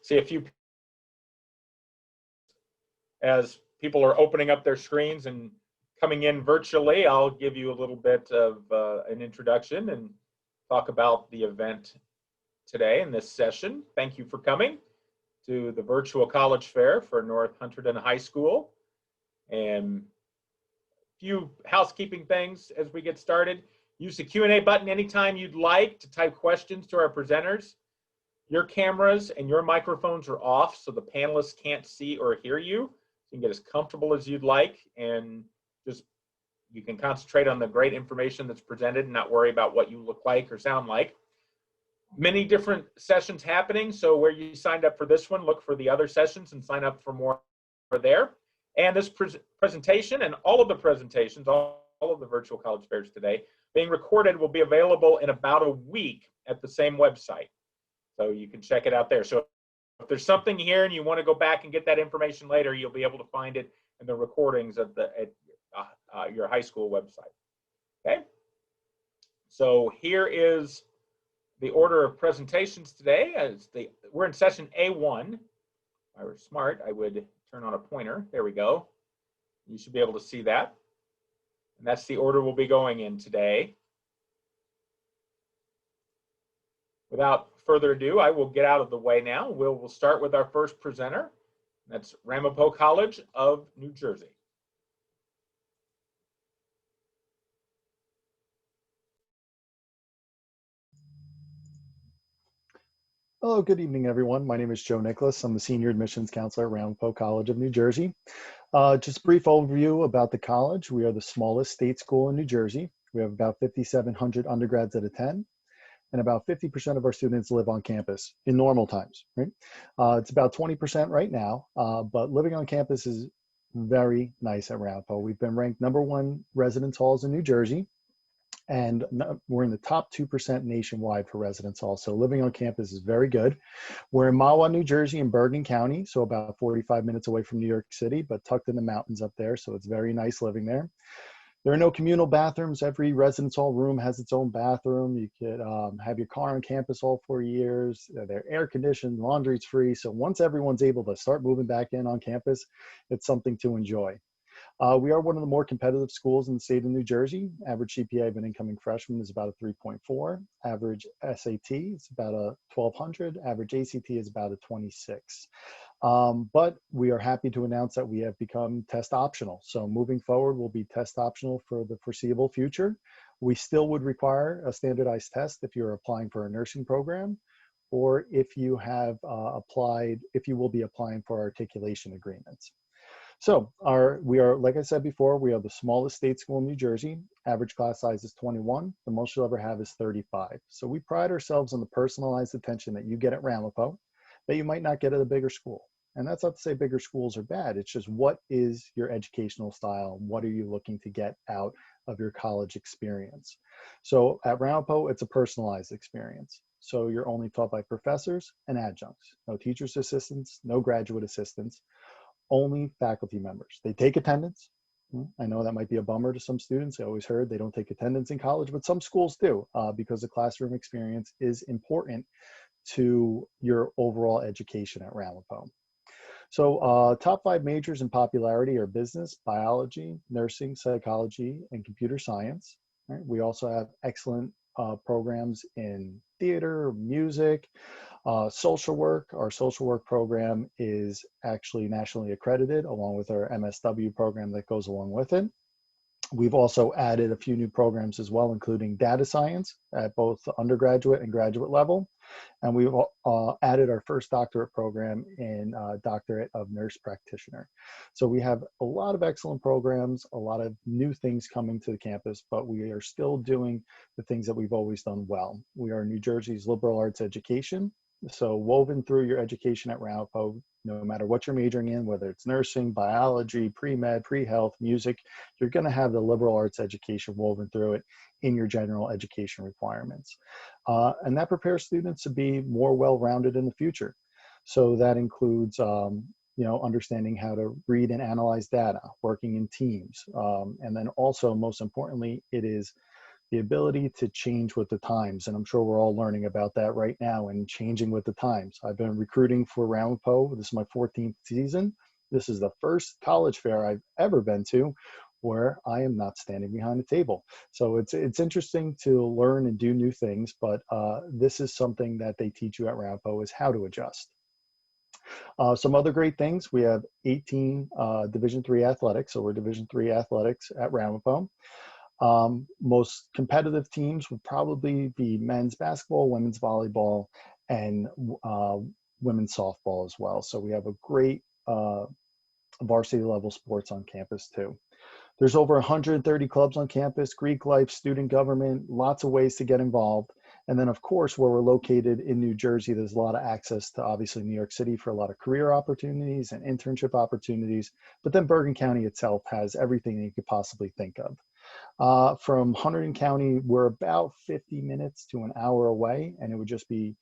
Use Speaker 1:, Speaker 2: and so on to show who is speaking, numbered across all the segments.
Speaker 1: see a few as people are opening up their screens and coming in virtually. I'll give you a little bit of an introduction and talk about the event today in this session. Thank you for coming to the virtual college fair for North Hunterdon High School. And a few housekeeping things as we get started. Use the Q&A button anytime you'd like to type questions to our presenters. Your cameras and your microphones are off, so the panelists can't see or hear you. You can get as comfortable as you'd like, and just you can concentrate on the great information that's presented and not worry about what you look like or sound like. Many different sessions happening, so where you signed up for this one, look for the other sessions and sign up for more there. And this presentation and all of the presentations, all of the virtual college fairs today, being recorded will be available in about a week at the same website. So you can check it out there. So if there's something here and you want to go back and get that information later, you'll be able to find it in the recordings of your high school website. Okay. So here is the order of presentations today. We're in session A1. If I were smart, I would turn on a pointer. There we go. You should be able to see that. And that's the order we'll be going in today. Without further ado, I will get out of the way now. We'll start with our first presenter. That's Ramapo College of New Jersey.
Speaker 2: Hello, good evening, everyone. My name is Joe Nicholas. I'm the Senior Admissions Counselor at Ramapo College of New Jersey. Just a brief overview about the college. We are the smallest state school in New Jersey. We have about 5,700 undergrads that attend, and about 50% of our students live on campus in normal times, right? It's about 20% right now, but living on campus is very nice at Ramapo. We've been ranked #1 residence halls in New Jersey, and we're in the top 2% nationwide for residence halls. So living on campus is very good. We're in Mahwah, New Jersey in Bergen County, so about 45 minutes away from New York City, but tucked in the mountains up there. So it's very nice living there. There are no communal bathrooms. Every residence hall room has its own bathroom. You could have your car on campus all 4 years. They're air conditioned, laundry's free. So once everyone's able to start moving back in on campus, it's something to enjoy. We are one of the more competitive schools in the state of New Jersey. Average GPA of an incoming freshman is about a 3.4. Average SAT is about a 1200. Average ACT is about a 26. But we are happy to announce that we have become test optional. So moving forward, we'll be test optional for the foreseeable future. We still would require a standardized test if you're applying for a nursing program, or if you have if you will be applying for articulation agreements. So we are, like I said before, we are the smallest state school in New Jersey. Average class size is 21. The most you'll ever have is 35. So we pride ourselves on the personalized attention that you get at Ramapo that you might not get at a bigger school. And that's not to say bigger schools are bad. It's just, what is your educational style? What are you looking to get out of your college experience? So at Ramapo, it's a personalized experience. So you're only taught by professors and adjuncts, no teachers' assistants, no graduate assistants. Only faculty members. They take attendance. I know that might be a bummer to some students. I always heard they don't take attendance in college, but some schools do because the classroom experience is important to your overall education at Ramapo. So top 5 majors in popularity are business, biology, nursing, psychology, and computer science. Right? We also have excellent programs in theater, music, social work. Our social work program is actually nationally accredited, along with our MSW program that goes along with it. We've also added a few new programs as well, including data science at both the undergraduate and graduate level. And we've added our first doctorate program in doctorate of nurse practitioner. So we have a lot of excellent programs, a lot of new things coming to the campus, but we are still doing the things that we've always done well. We are New Jersey's liberal arts education. So woven through your education at Ramapo, no matter what you're majoring in, whether it's nursing, biology, pre-med, pre-health, music, you're going to have the liberal arts education woven through it in your general education requirements. And that prepares students to be more well-rounded in the future. So that includes understanding how to read and analyze data, working in teams. And then also, most importantly, it is the ability to change with the times. And I'm sure we're all learning about that right now and changing with the times. I've been recruiting for Ramapo. This is my 14th season. This is the first college fair I've ever been to where I am not standing behind a table. So it's interesting to learn and do new things, but this is something that they teach you at Ramapo is how to adjust. Some other great things, we have 18 Division III athletics, so we're Division III athletics at Ramapo. Most competitive teams would probably be men's basketball, women's volleyball, and women's softball as well. So we have a great varsity level sports on campus too. There's over 130 clubs on campus, Greek life, student government, lots of ways to get involved. And then of course, where we're located in New Jersey, there's a lot of access to obviously New York City for a lot of career opportunities and internship opportunities. But then Bergen County itself has everything that you could possibly think of. From Hunterdon County, we're about 50 minutes to an hour away, and it would just be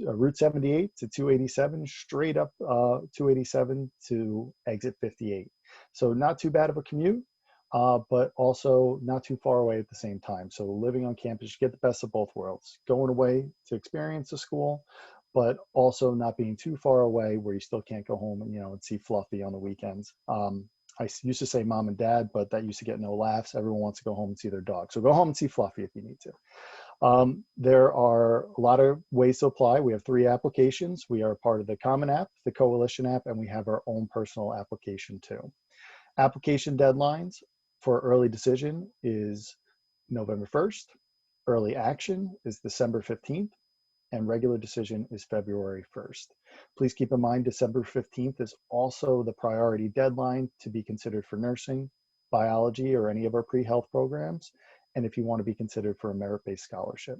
Speaker 2: Route 78 to 287, straight up 287 to exit 58. So not too bad of a commute, but also not too far away at the same time. So living on campus, you get the best of both worlds. Going away to experience the school, but also not being too far away where you still can't go home and, and see Fluffy on the weekends. I used to say mom and dad, but that used to get no laughs. Everyone wants to go home and see their dog. So go home and see Fluffy if you need to. There are a lot of ways to apply. We have 3 applications. We are part of the Common App, the Coalition app, and we have our own personal application too. Application deadlines for early decision is November 1st. Early action is December 15th. And regular decision is February 1st. Please keep in mind December 15th is also the priority deadline to be considered for nursing, biology, or any of our pre-health programs, and if you want to be considered for a merit-based scholarship.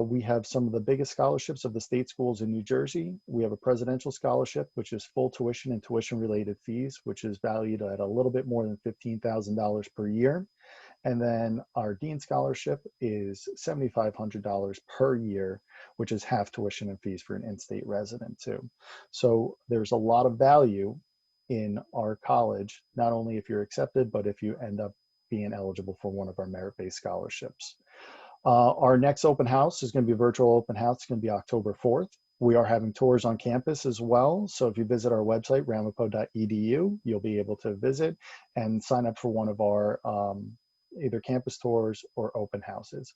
Speaker 2: We have some of the biggest scholarships of the state schools in New Jersey. We have a presidential scholarship, which is full tuition and tuition-related fees, which is valued at a little bit more than $15,000 per year. And then our Dean Scholarship is $7,500 per year, which is half tuition and fees for an in-state resident too. So there's a lot of value in our college, not only if you're accepted, but if you end up being eligible for one of our merit-based scholarships. Our next open house is going to be a virtual open house. It's going to be October 4th. We are having tours on campus as well. So if you visit our website, ramapo.edu, you'll be able to visit and sign up for one of our either campus tours or open houses.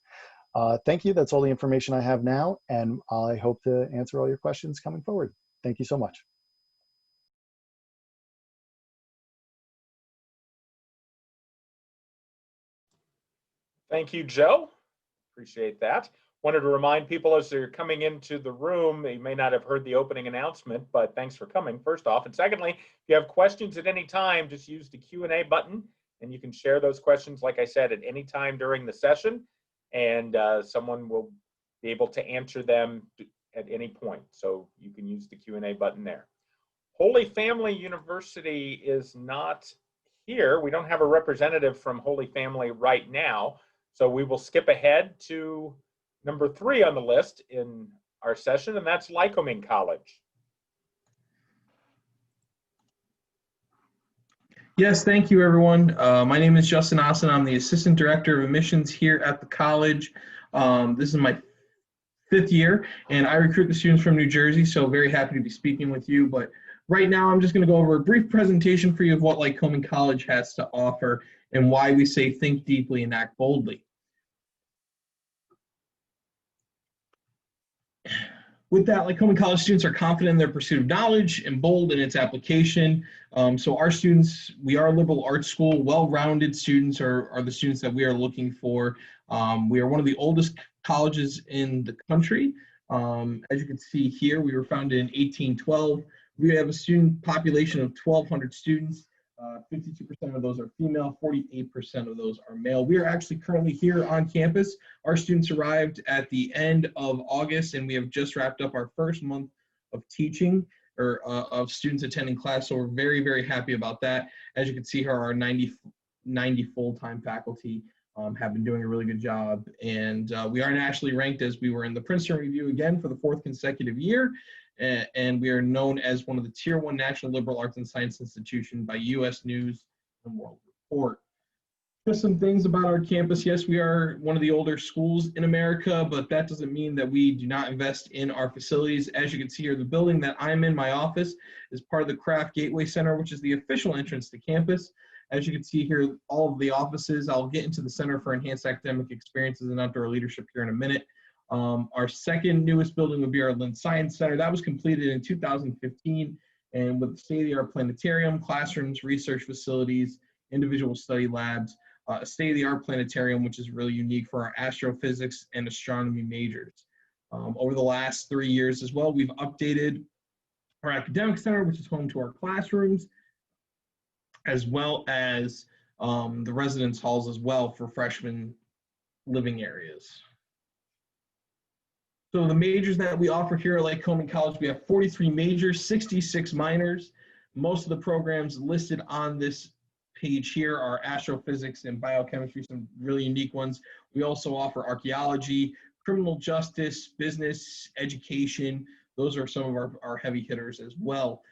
Speaker 2: Thank you. That's all the information I have now, and I hope to answer all your questions coming forward. Thank you so much.
Speaker 1: Thank you, Joe. Appreciate that. Wanted to remind people as they're coming into the room, they may not have heard the opening announcement, but thanks for coming, first off. And secondly, if you have questions at any time, just use the Q&A button, and you can share those questions, like I said, at any time during the session, and someone will be able to answer them at any point. So you can use the Q&A button there. Holy Family University is not here. We don't have a representative from Holy Family right now. So we will skip ahead to number 3 on the list in our session, and that's Lycoming College.
Speaker 3: Yes, thank you, everyone. My name is Justin Austin. I'm the Assistant Director of Admissions here at the college. This is my 5th year, and I recruit the students from New Jersey, so very happy to be speaking with you. But right now, I'm just going to go over a brief presentation for you of what Lycoming College has to offer and why we say think deeply and act boldly. With that, Lycoming College students are confident in their pursuit of knowledge and bold in its application. So our students, we are a liberal arts school. Well-rounded students are the students that we are looking for. We are one of the oldest colleges in the country. As you can see here, we were founded in 1812. We have a student population of 1,200 students. 52% of those are female, 48% of those are male. We are actually currently here on campus. Our students arrived at the end of August, and we have just wrapped up our first month of teaching, or of students attending class, so we're very, very happy about that. As you can see here, our 90 full-time faculty have been doing a really good job, and we are nationally ranked, as we were in the Princeton Review again for the 4th consecutive year. And we are known as one of the Tier 1 National Liberal Arts and Science Institution by U.S. News and World Report. Just some things about our campus. Yes, we are one of the older schools in America, but that doesn't mean that we do not invest in our facilities. As you can see here, the building that I'm in, my office, is part of the Craft Gateway Center, which is the official entrance to campus. As you can see here, all of the offices, I'll get into the Center for Enhanced Academic Experiences and Outdoor Leadership here in a minute. Our second newest building would be our Lynn Science Center. That was completed in 2015, and with the state-of-the-art planetarium, classrooms, research facilities, individual study labs, a state-of-the-art planetarium, which is really unique for our astrophysics and astronomy majors. Over the last 3 years as well, we've updated our academic center, which is home to our classrooms, as well as the residence halls as well for freshman living areas. So the majors that we offer here at Lycoming College, we have 43 majors, 66 minors. Most of the programs listed on this page here are astrophysics and biochemistry, some really unique ones. We also offer archaeology, criminal justice, business, education. Those are some of our heavy hitters as well.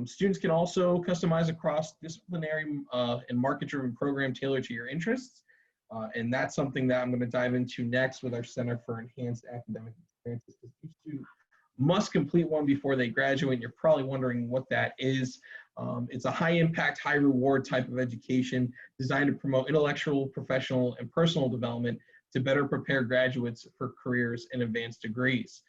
Speaker 3: Students can also customize a cross-disciplinary and market-driven program tailored to your interests. And that's something that I'm going to dive into next with our Center for Enhanced Academic Experiences. Each student must complete one before they graduate. And you're probably wondering what that is. It's a high-impact, high-reward type of education designed to promote intellectual, professional, and personal development to better prepare graduates for careers and advanced degrees.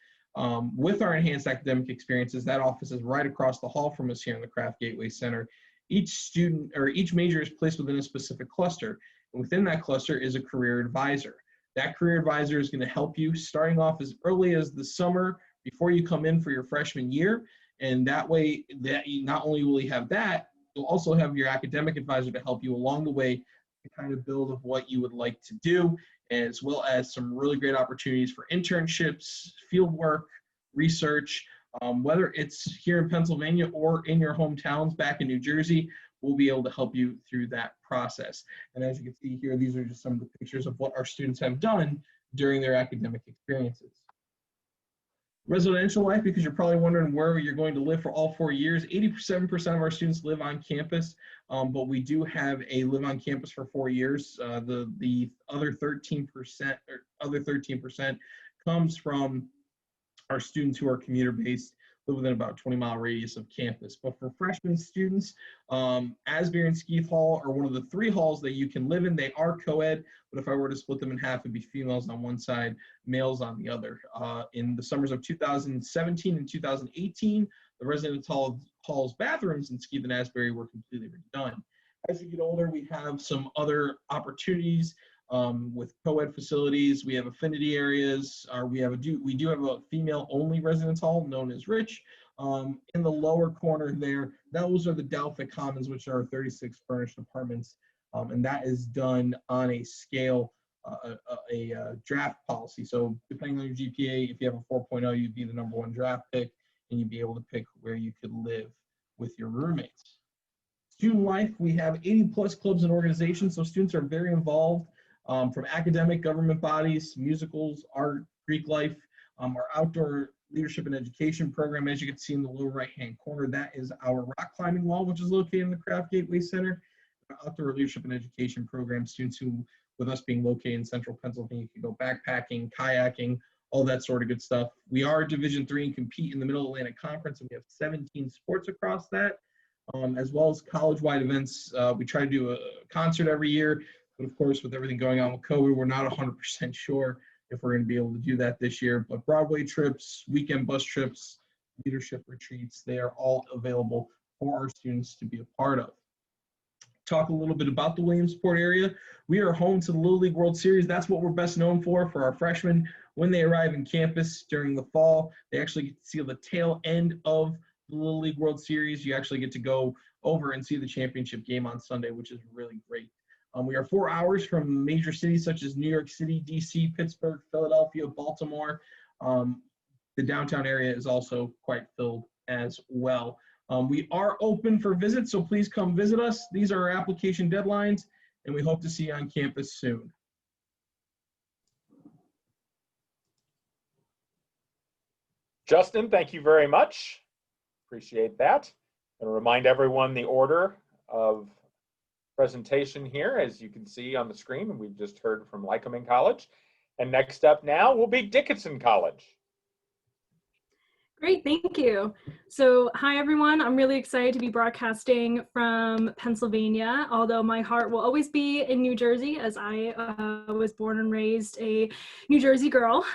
Speaker 3: With our Enhanced Academic Experiences, that office is right across the hall from us here in the Craft Gateway Center. Each student or each major is placed within a specific cluster, and within that cluster is a career advisor. That career advisor is going to help you starting off as early as the summer before you come in for your freshman year, and that way that you not only will you have that, you'll also have your academic advisor to help you along the way to kind of build of what you would like to do, as well as some really great opportunities for internships, field work, research, whether it's here in Pennsylvania or in your hometowns back in New Jersey. We'll be able to help you through that process. And as you can see here, these are just some of the pictures of what our students have done during their academic experiences. Residential life, because you're probably wondering where you're going to live for all 4 years. 87% of our students live on campus, but we do have a live on campus for 4 years. The other 13% comes from our students who are commuter-based, live within about a 20-mile radius of campus. But for freshman students, Asbury and Skeeth Hall are one of the 3 halls that you can live in. They are co-ed, but if I were to split them in half, it'd be females on one side, males on the other. In the summers of 2017 and 2018, the residence hall's bathrooms in Skeeth and Asbury were completely redone. As you get older, we have some other opportunities with co-ed facilities. We have affinity areas. We do have a female-only residence hall known as Rich. In the lower corner there, those are the Dalphic Commons, which are 36 furnished apartments, and that is done on a scale, a draft policy. So depending on your GPA, if you have a 4.0, you'd be the #1 draft pick, and you'd be able to pick where you could live with your roommates. Student life, we have 80+ clubs and organizations, so students are very involved. From academic, government bodies, musicals, art, Greek life, our outdoor leadership and education program, as you can see in the lower right-hand corner, that is our rock climbing wall, which is located in the Craft Gateway Center. Our outdoor leadership and education program, students who, with us being located in central Pennsylvania, can go backpacking, kayaking, all that sort of good stuff. We are Division III and compete in the Middle Atlantic Conference, and we have 17 sports across that, as well as college-wide events. We try to do a concert every year. But of course, with everything going on with COVID, we're not 100% sure if we're going to be able to do that this year. But Broadway trips, weekend bus trips, leadership retreats, they are all available for our students to be a part of. Talk a little bit about the Williamsport area. We are home to the Little League World Series. That's what we're best known for our freshmen. When they arrive in campus during the fall, they actually get to see the tail end of the Little League World Series. You actually get to go over and see the championship game on Sunday, which is really great. We are 4 hours from major cities such as New York City, DC, Pittsburgh, Philadelphia, Baltimore. The downtown area is also quite filled as well. We are open for visits, so please come visit us. These are our application deadlines, and we hope to see you on campus soon.
Speaker 1: Justin, thank you very much. Appreciate that. I'm going to remind everyone the order of presentation here, as you can see on the screen. And we've just heard from Lycoming College. And next up now will be Dickinson College.
Speaker 4: Great, thank you. So, hi everyone. I'm really excited to be broadcasting from Pennsylvania, although my heart will always be in New Jersey, as I was born and raised a New Jersey girl.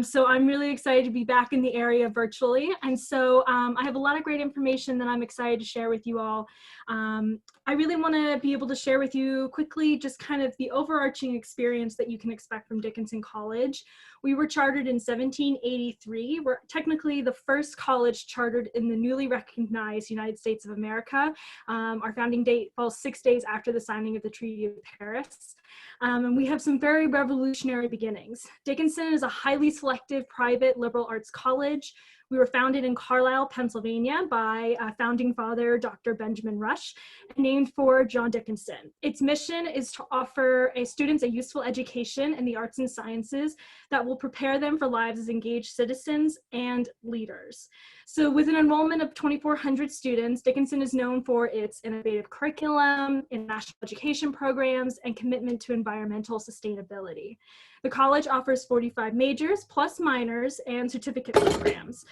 Speaker 4: So I'm really excited to be back in the area virtually. And so I have a lot of great information that I'm excited to share with you all. I really want to be able to share with you quickly just kind of the overarching experience that you can expect from Dickinson College. We were chartered in 1783. We're technically the first college chartered in the newly recognized United States of America. Our founding date falls 6 days after the signing of the Treaty of Paris. And we have some very revolutionary beginnings. Dickinson is a highly selective private liberal arts college. We were founded in Carlisle, Pennsylvania by founding father, Dr. Benjamin Rush, named for John Dickinson. Its mission is to offer students a useful education in the arts and sciences that will prepare them for lives as engaged citizens and leaders. So with an enrollment of 2,400 students, Dickinson is known for its innovative curriculum, international education programs, and commitment to environmental sustainability. The college offers 45 majors plus minors and certificate programs,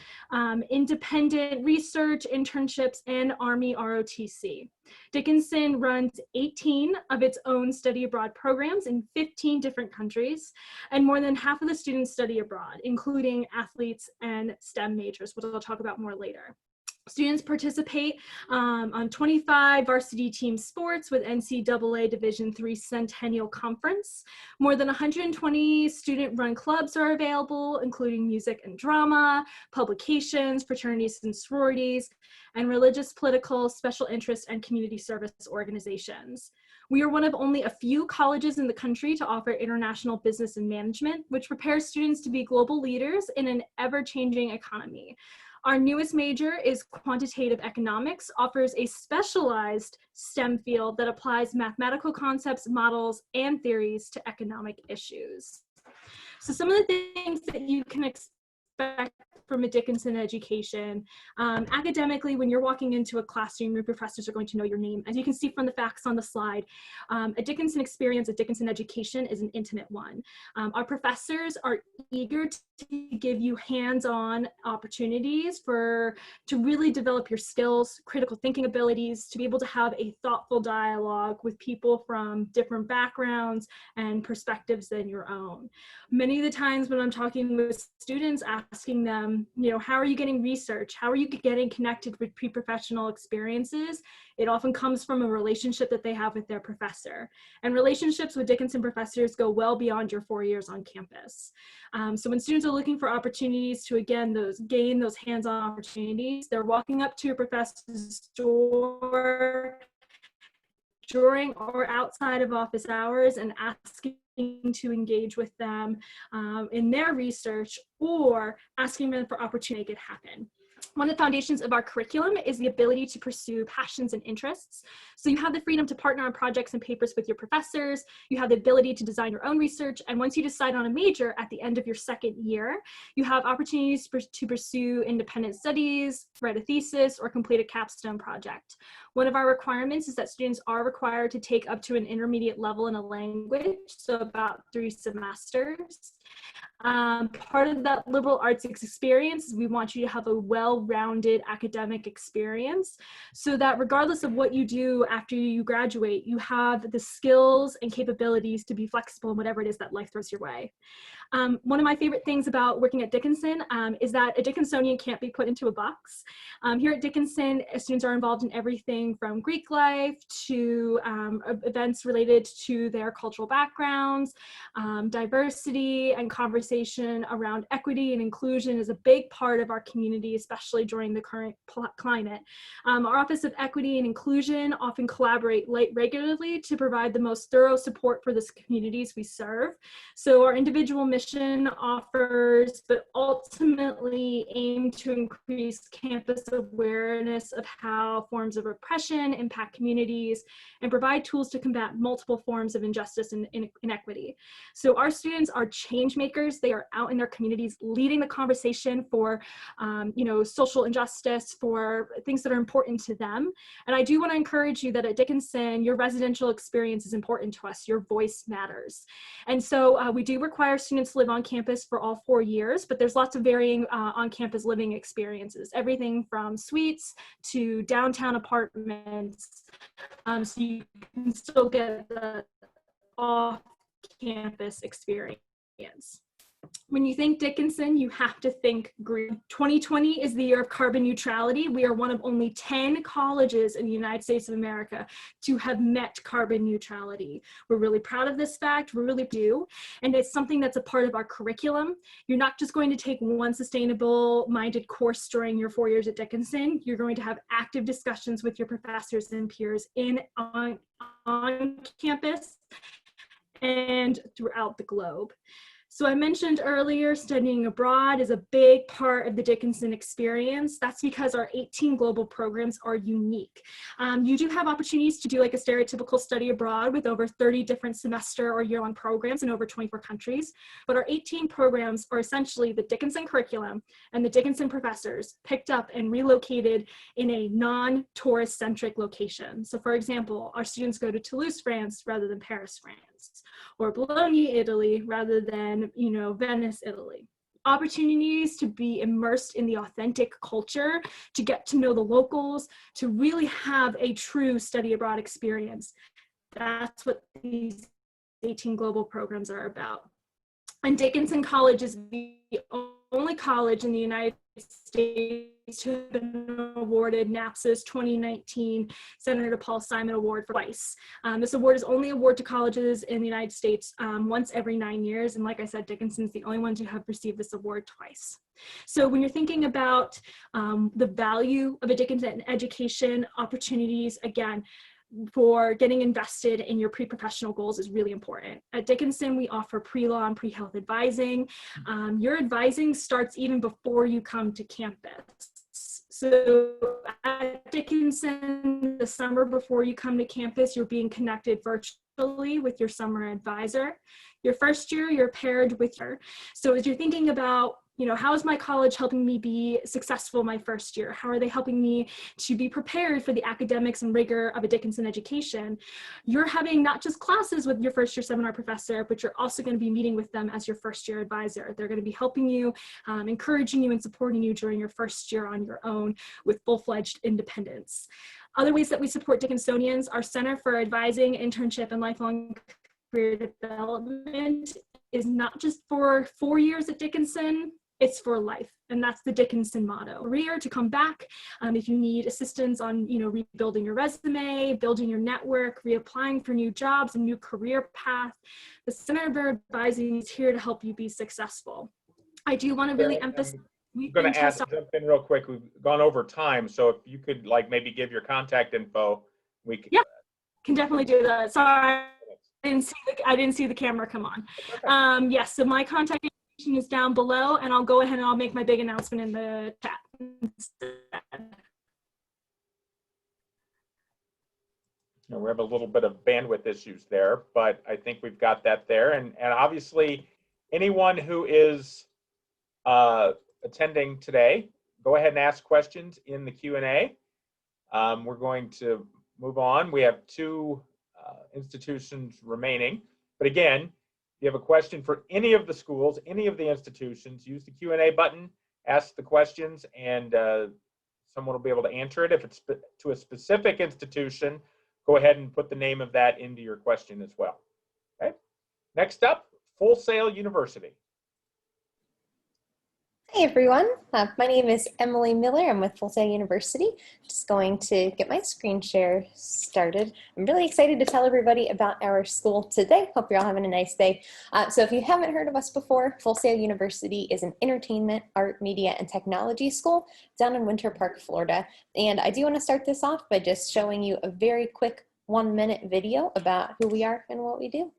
Speaker 4: independent research, internships, and Army ROTC. Dickinson runs 18 of its own study abroad programs in 15 different countries, and more than half of the students study abroad, including athletes and STEM majors, which I'll talk about more later. Students participate on 25 varsity team sports with NCAA Division III Centennial Conference. More than 120 student-run clubs are available, including music and drama, publications, fraternities and sororities, and religious, political, special interest, and community service organizations. We are one of only a few colleges in the country to offer international business and management, which prepares students to be global leaders in an ever-changing economy. Our newest major is quantitative economics, offers a specialized STEM field that applies mathematical concepts, models, and theories to economic issues. So some of the things that you can expect from a Dickinson education. Academically, when you're walking into a classroom, your professors are going to know your name. As you can see from the facts on the slide, a Dickinson experience, a Dickinson education is an intimate one. Our professors are eager to give you hands-on opportunities to really develop your skills, critical thinking abilities, to be able to have a thoughtful dialogue with people from different backgrounds and perspectives than your own. Many of the times when I'm talking with students, asking them, how are you getting research? How are you getting connected with pre-professional experiences? It often comes from a relationship that they have with their professor. And relationships with Dickinson professors go well beyond your 4 years on campus. So when students are looking for opportunities to, again, gain those hands-on opportunities, they're walking up to a professor's door during or outside of office hours and asking to engage with them in their research, or asking them for opportunity to make it happen. One of the foundations of our curriculum is the ability to pursue passions and interests. So you have the freedom to partner on projects and papers with your professors. You have the ability to design your own research. And once you decide on a major at the end of your second year, you have opportunities to pursue independent studies, write a thesis, or complete a capstone project. One of our requirements is that students are required to take up to an intermediate level in a language, so about 3 semesters. Part of that liberal arts experience is we want you to have a well-rounded academic experience so that regardless of what you do after you graduate, you have the skills and capabilities to be flexible in whatever it is that life throws your way. One of my favorite things about working at Dickinson is that a Dickinsonian can't be put into a box. Here at Dickinson, students are involved in everything from Greek life to events related to their cultural backgrounds. Diversity and conversation around equity and inclusion is a big part of our community, especially during the current climate. Our Office of Equity and Inclusion often collaborate regularly to provide the most thorough support for the communities we serve. So our individual missions admission offers, but ultimately aim to increase campus awareness of how forms of oppression impact communities and provide tools to combat multiple forms of injustice and inequity. So our students are change makers. They are out in their communities leading the conversation for social injustice, for things that are important to them. And I do want to encourage you that at Dickinson, your residential experience is important to us. Your voice matters. And so we do require students to live on campus for all 4 years, but there's lots of varying on-campus living experiences, everything from suites to downtown apartments. So you can still get the off-campus experience. When you think Dickinson, you have to think green. 2020 is the year of carbon neutrality. We are one of only 10 colleges in the United States of America to have met carbon neutrality. We're really proud of this fact, we really do. And it's something that's a part of our curriculum. You're not just going to take one sustainable-minded course during your 4 years at Dickinson. You're going to have active discussions with your professors and peers on campus and throughout the globe. So I mentioned earlier, studying abroad is a big part of the Dickinson experience. That's because our 18 global programs are unique. You do have opportunities to do like a stereotypical study abroad with over 30 different semester or year-long programs in over 24 countries. But our 18 programs are essentially the Dickinson curriculum and the Dickinson professors picked up and relocated in a non-tourist-centric location. So for example, our students go to Toulouse, France, rather than Paris, France, or Bologna, Italy, rather than Venice, Italy. Opportunities to be immersed in the authentic culture, to get to know the locals, to really have a true study abroad experience. That's what these 18 global programs are about. And Dickinson College is the only college in the United States to have been awarded NAPSA's 2019 Senator Paul Simon Award twice. This award is only awarded to colleges in the United States once every 9 years. And like I said, Dickinson's the only one to have received this award twice. So when you're thinking about the value of a Dickinson education, opportunities, again, for getting invested in your pre-professional goals is really important. At Dickinson, we offer pre-law and pre-health advising. Your advising starts even before you come to campus. So at Dickinson, the summer before you come to campus, you're being connected virtually with your summer advisor. Your first year, you're paired with her. So as you're thinking about how is my college helping me be successful my first year? How are they helping me to be prepared for the academics and rigor of a Dickinson education? You're having not just classes with your first year seminar professor, but you're also going to be meeting with them as your first year advisor. They're going to be helping you, encouraging you and supporting you during your first year on your own with full-fledged independence. Other ways that we support Dickinsonians, our Center for Advising, Internship, and Lifelong Career Development is not just for 4 years at Dickinson, it's for life. And that's the Dickinson motto. Career to come back if you need assistance on rebuilding your resume, building your network, reapplying for new jobs, a new career path. The Center for Advising is here to help you be successful. I do want to really emphasize.
Speaker 1: I'm going to jump in real quick. We've gone over time, so if you could maybe give your contact info, we can.
Speaker 4: Yeah, can definitely do that. Sorry, I didn't see the camera come on.
Speaker 1: Okay.
Speaker 4: Yes, so my contact information is down below, and I'll go ahead and I'll make my big announcement in the chat instead.
Speaker 1: We have a little bit of bandwidth issues there, but I think we've got that there. And obviously, anyone who is attending today, go ahead and ask questions in the Q&A. We're going to move on. We have two institutions remaining. But again, if you have a question for any of the schools, any of the institutions, use the Q&A button, ask the questions, and someone will be able to answer it. If it's to a specific institution, go ahead and put the name of that into your question as well. Okay. Next up, Full Sail University.
Speaker 5: Hey everyone, my name is Emily Miller. I'm with Full Sail University. Just going to get my screen share started. I'm really excited to tell everybody about our school today. Hope you're all having a nice day. So if you haven't heard of us before, Full Sail University is an entertainment, art, media, and technology school down in Winter Park, Florida. And I do want to start this off by just showing you a very quick 1-minute video about who we are and what we do.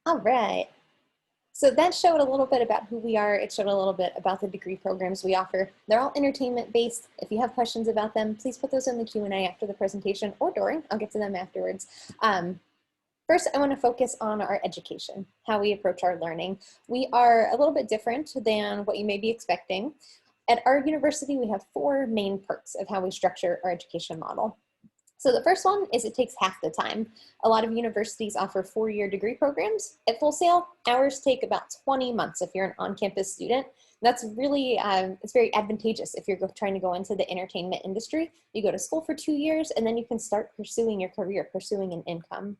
Speaker 5: All right. So that showed a little bit about who we are. It showed a little bit about the degree programs we offer. They're all entertainment based. If you have questions about them, please put those in the Q&A after the presentation or during. I'll get to them afterwards. First, I want to focus on our education, how we approach our learning. We are a little bit different than what you may be expecting. At our university, we have 4 main perks of how we structure our education model. So the first one is it takes half the time. A lot of universities offer 4-year degree programs. At Full Sail, ours take about 20 months if you're an on-campus student. That's really, it's very advantageous if you're trying to go into the entertainment industry. You go to school for 2 years and then you can start pursuing your career, pursuing an income.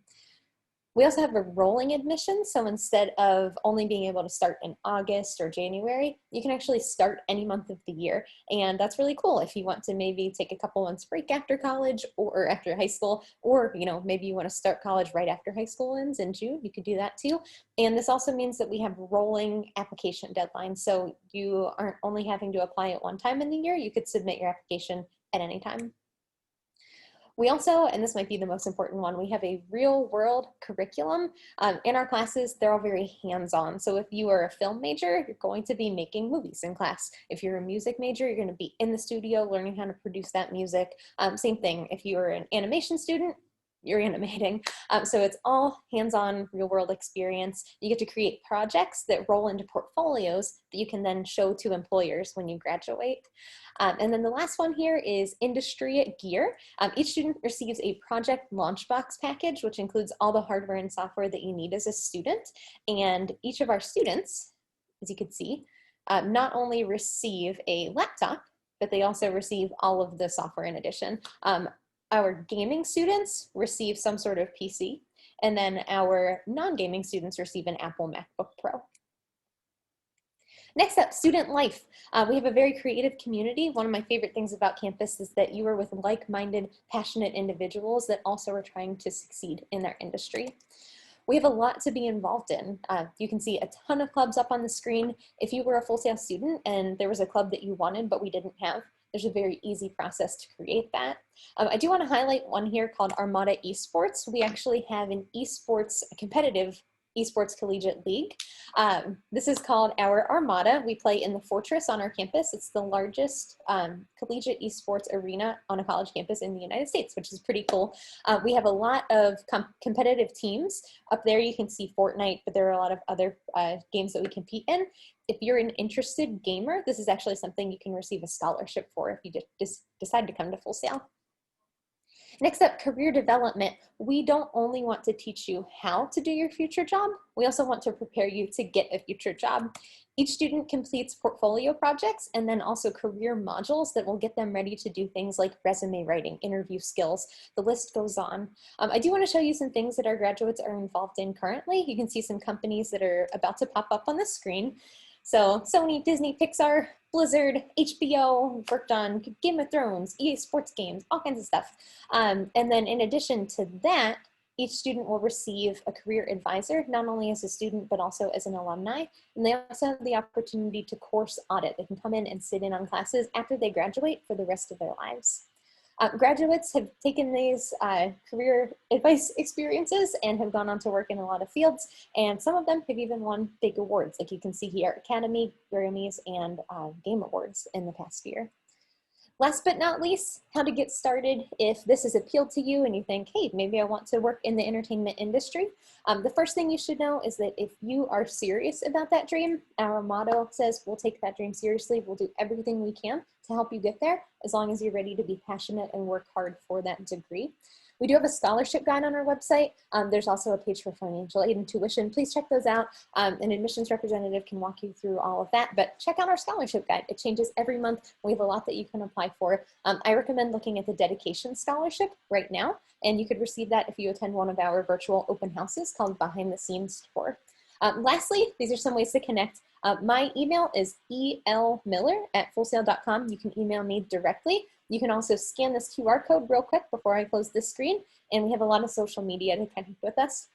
Speaker 5: We also have a rolling admission, so instead of only being able to start in August or January, you can actually start any month of the year, and that's really cool if you want to maybe take a couple months break after college or after high school, or maybe you want to start college right after high school ends in June, you could do that too. And this also means that we have rolling application deadlines, so you aren't only having to apply at one time in the year, you could submit your application at any time. We also, and this might be the most important one, we have a real world curriculum. In our classes, they're all very hands-on. So if you are a film major, you're going to be making movies in class. If you're a music major, you're going to be in the studio learning how to produce that music. Same thing, if you are an animation student, you're animating. So it's all hands-on real world experience. You get to create projects that roll into portfolios that you can then show to employers when you graduate. And then the last one here is industry gear. Each student receives a project launchbox package, which includes all the hardware and software that you need as a student. And each of our students, as you can see, not only receive a laptop, but they also receive all of the software in addition. Our gaming students receive some sort of PC, and then our non-gaming students receive an Apple MacBook Pro. Next up, student life. We have a very creative community. One of my favorite things about campus is that you are with like-minded, passionate individuals that also are trying to succeed in their industry. We have a lot to be involved in. You can see a ton of clubs up on the screen. If you were a Full Sail student and there was a club that you wanted but we didn't have, there's a very easy process to create that. I do want to highlight one here called Armada Esports. We actually have an esports, a competitive esports collegiate league. This is called our Armada. We play in the Fortress on our campus. It's the largest collegiate esports arena on a college campus in the United States, which is pretty cool. We have a lot of competitive teams. Up there you can see Fortnite, but there are a lot of other games that we compete in. If you're an interested gamer, this is actually something you can receive a scholarship for if you just decide to come to Full Sail. Next up, career development. We don't only want to teach you how to do your future job, we also want to prepare you to get a future job. Each student completes portfolio projects and then also career modules that will get them ready to do things like resume writing, interview skills, the list goes on. I do want to show you some things that our graduates are involved in currently. You can see some companies that are about to pop up on the screen. So Sony, Disney, Pixar, Blizzard, HBO, worked on Game of Thrones, EA Sports games, all kinds of stuff. And then in addition to that, each student will receive a career advisor, not only as a student, but also as an alumni. And they also have the opportunity to course audit. They can come in and sit in on classes after they graduate for the rest of their lives. Graduates have taken these career advice experiences and have gone on to work in a lot of fields, and some of them have even won big awards, like you can see here, Academy, Grammys, and Game Awards in the past year. Last but not least, how to get started if this has appealed to you and you think, hey, maybe I want to work in the entertainment industry. The first thing you should know is that if you are serious about that dream, our motto says we'll take that dream seriously. We'll do everything we can to help you get there, as long as you're ready to be passionate and work hard for that degree. We do have a scholarship guide on our website. There's also a page for financial aid and tuition. Please check those out. An admissions representative can walk you through all of that, but check out our scholarship guide. It changes every month. We have a lot that you can apply for. I recommend looking at the dedication scholarship right now, and you could receive that if you attend one of our virtual open houses called Behind the Scenes Tour. Lastly, these are some ways to connect. My email is elmiller@fullsail.com. You can email me directly. You can also scan this QR code real quick before I close this screen, and we have a lot of social media to connect with us.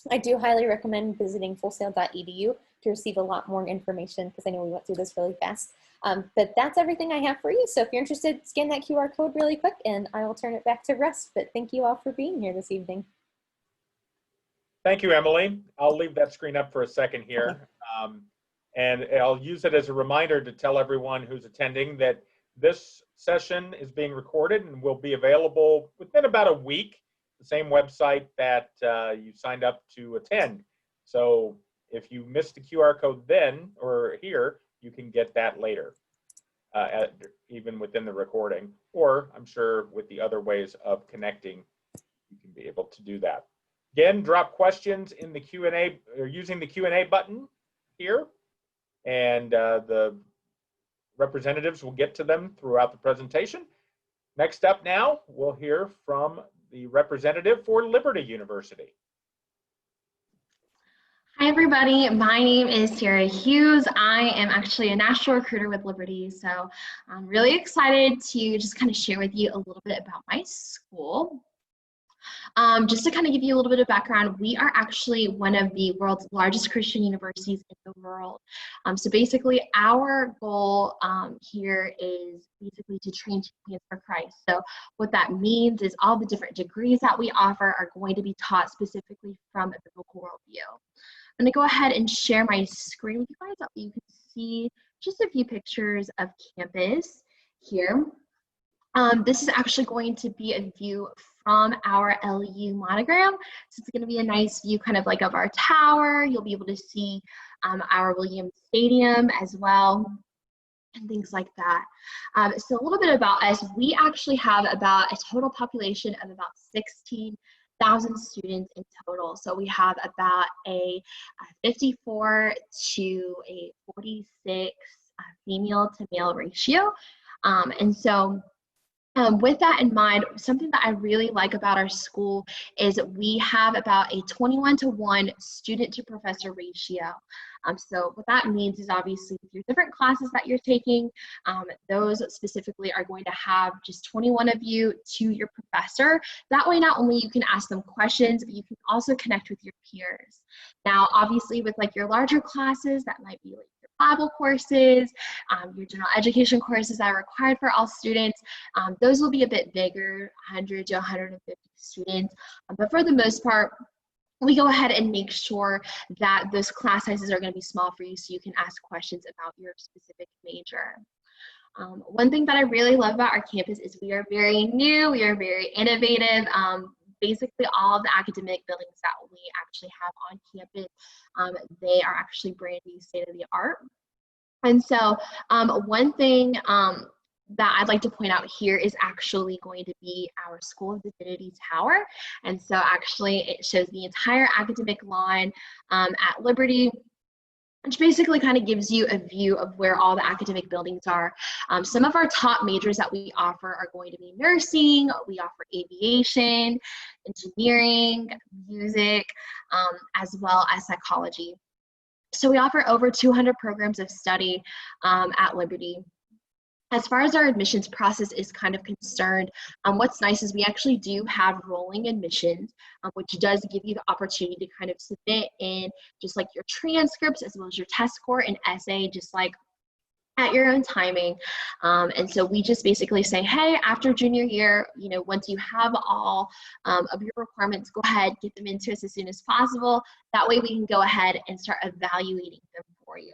Speaker 5: I do highly recommend visiting fullsail.edu to receive a lot more information, because I know we went through this really fast. But that's everything I have for you. So if you're interested, scan that QR code really quick, and I will turn it back to Russ. But thank you all for being here this evening.
Speaker 1: Thank you, Emily. I'll leave that screen up for a second here. And I'll use it as a reminder to tell everyone who's attending that this session is being recorded and will be available within about a week, the same website that you signed up to attend. So if you missed the QR code then or here, you can get that later, even within the recording, or I'm sure with the other ways of connecting, you can be able to do that. Again, drop questions in the Q&A or using the Q&A button here, and the representatives will get to them throughout the presentation. Next up now, we'll hear from the representative for Liberty University.
Speaker 6: Hi everybody, my name is Sarah Hughes. I am actually a national recruiter with Liberty, so I'm really excited to just kind of share with you a little bit about my school. Just to kind of give you a little bit of background, we are actually one of the world's largest Christian universities in the world. So basically our goal here is basically to train champions for Christ. So what that means is all the different degrees that we offer are going to be taught specifically from a biblical worldview. I'm going to go ahead and share my screen with you guys so you can see just a few pictures of campus here. This is actually going to be a view from our LU monogram. So it's going to be a nice view kind of like of our tower. You'll be able to see our Williams Stadium as well and things like that. So a little bit about us. We actually have about a total population of about 16,000 students in total. So we have about a 54 to a 46 female to male ratio. And so with that in mind, something that I really like about our school is we have about a 21-to-1 student to professor ratio. So what that means is obviously with your different classes that you're taking, those specifically are going to have just 21 of you to your professor. That way, not only you can ask them questions, but you can also connect with your peers. Now, obviously with like your larger classes, that might be like your Bible courses, your general education courses that are required for all students, those will be a bit bigger, 100 to 150 students. But for the most part, we go ahead and make sure that those class sizes are going to be small for you so you can ask questions about your specific major. One thing that I really love about our campus is we are very new, we are very innovative. Basically all of the academic buildings that we actually have on campus, they are actually brand new, state of the art. And so one thing that I'd like to point out here is actually going to be our School of Divinity Tower. And so actually it shows the entire academic line at Liberty, which basically kind of gives you a view of where all the academic buildings are. Some of our top majors that we offer are going to be nursing, we offer aviation, engineering, music, as well as psychology. So we offer over 200 programs of study at Liberty. As far as our admissions process is kind of concerned, what's nice is we actually do have rolling admissions, which does give you the opportunity to kind of submit in just like your transcripts as well as your test score and essay, just like at your own timing. And so we just basically say, hey, after junior year, you know, once you have all of your requirements, go ahead, get them into us as soon as possible. That way we can go ahead and start evaluating them for you.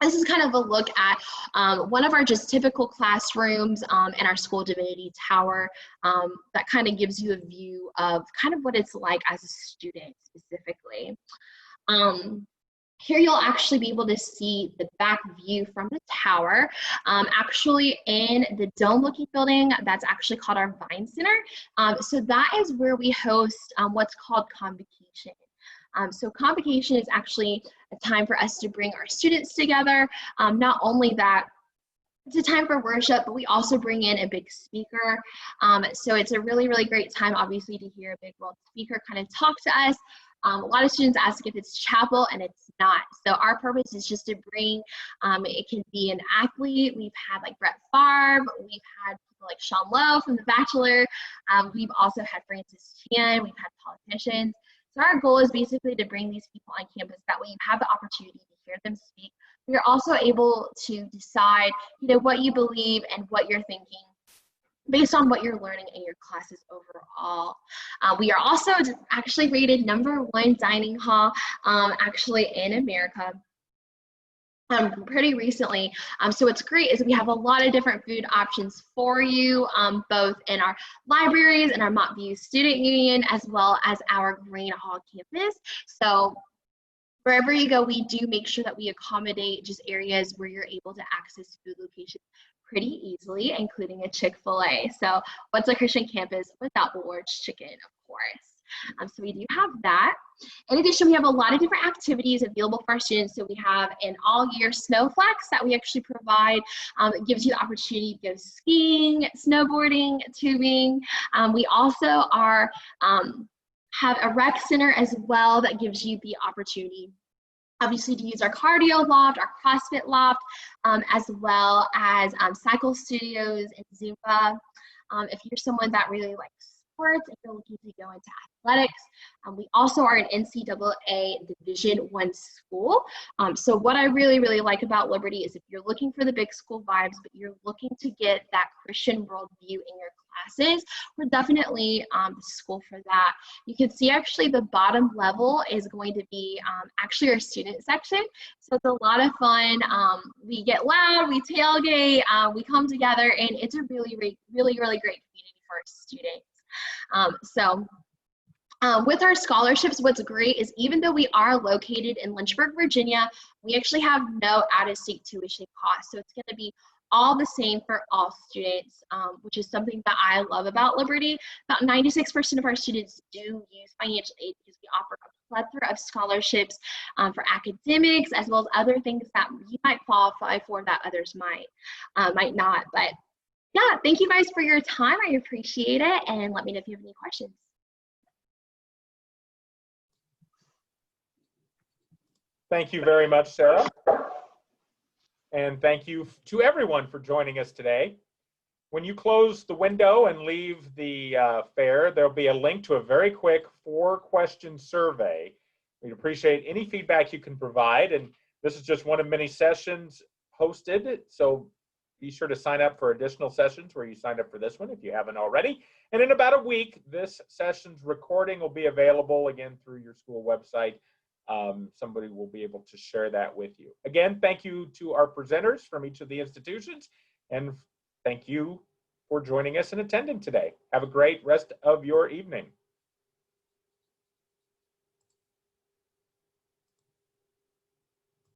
Speaker 6: This is kind of a look at one of our just typical classrooms in our School Divinity Tower that kind of gives you a view of kind of what it's like as a student specifically. Here you'll actually be able to see the back view from the tower. Actually in the dome-looking building, that's actually called our Vine Center. So that is where we host what's called Convocation. So Convocation is actually a time for us to bring our students together. Not only that, it's a time for worship, but we also bring in a big speaker. So it's a really, really great time, obviously, to hear a big world speaker kind of talk to us. A lot of students ask if it's chapel, and it's not. So our purpose is just to bring, it can be an athlete. We've had like Brett Favre. We've had people like Sean Lowe from The Bachelor. We've also had Francis Chan. We've had politicians. So our goal is basically to bring these people on campus. That way you have the opportunity to hear them speak. You're also able to decide, you know, what you believe and what you're thinking. based on what you're learning in your classes overall. We are also actually rated #1 dining hall actually in America. Pretty recently. So what's great is we have a lot of different food options for you, both in our libraries and our Montview Student Union, as well as our Green Hall campus. So wherever you go, we do make sure that we accommodate just areas where you're able to access food locations pretty easily, including a Chick-fil-A. So what's a Christian campus without Lord's Chicken, of course? So we do have that. In addition, we have a lot of different activities available for our students. So we have an all-year snowflex that we actually provide. It gives you the opportunity to go skiing, snowboarding, tubing. We also have a rec center as well that gives you the opportunity, obviously, to use our cardio loft, our CrossFit loft, as well as cycle studios and Zumba. If you're someone that really likes sports and you're looking to go into athletics, we also are an NCAA Division I school. So what I really like about Liberty is if you're looking for the big school vibes, but you're looking to get that Christian worldview in your classes, we're definitely the school for that. You can see actually the bottom level is going to be actually our student section. So it's a lot of fun. We get loud, we tailgate, we come together, and it's a really great community for our students. With our scholarships, what's great is even though we are located in Lynchburg, Virginia, we actually have no out-of-state tuition costs. So it's going to be all the same for all students, which is something that I love about Liberty. About 96% of our students do use financial aid because we offer a plethora of scholarships for academics, as well as other things that you might qualify for that others might not. But yeah, thank you guys for your time. I appreciate it. And let me know if you have any questions.
Speaker 1: Thank you very much, Sarah. And thank you to everyone for joining us today. When you close the window and leave the fair, there'll be a link to a very quick 4-question survey. We'd appreciate any feedback you can provide. And this is just one of many sessions hosted. So be sure to sign up for additional sessions where you signed up for this one if you haven't already. And in about a week, this session's recording will be available again through your school website. Somebody will be able to share that with you. Again, thank you to our presenters from each of the institutions, and thank you for joining us and attending today. Have a great rest of your evening.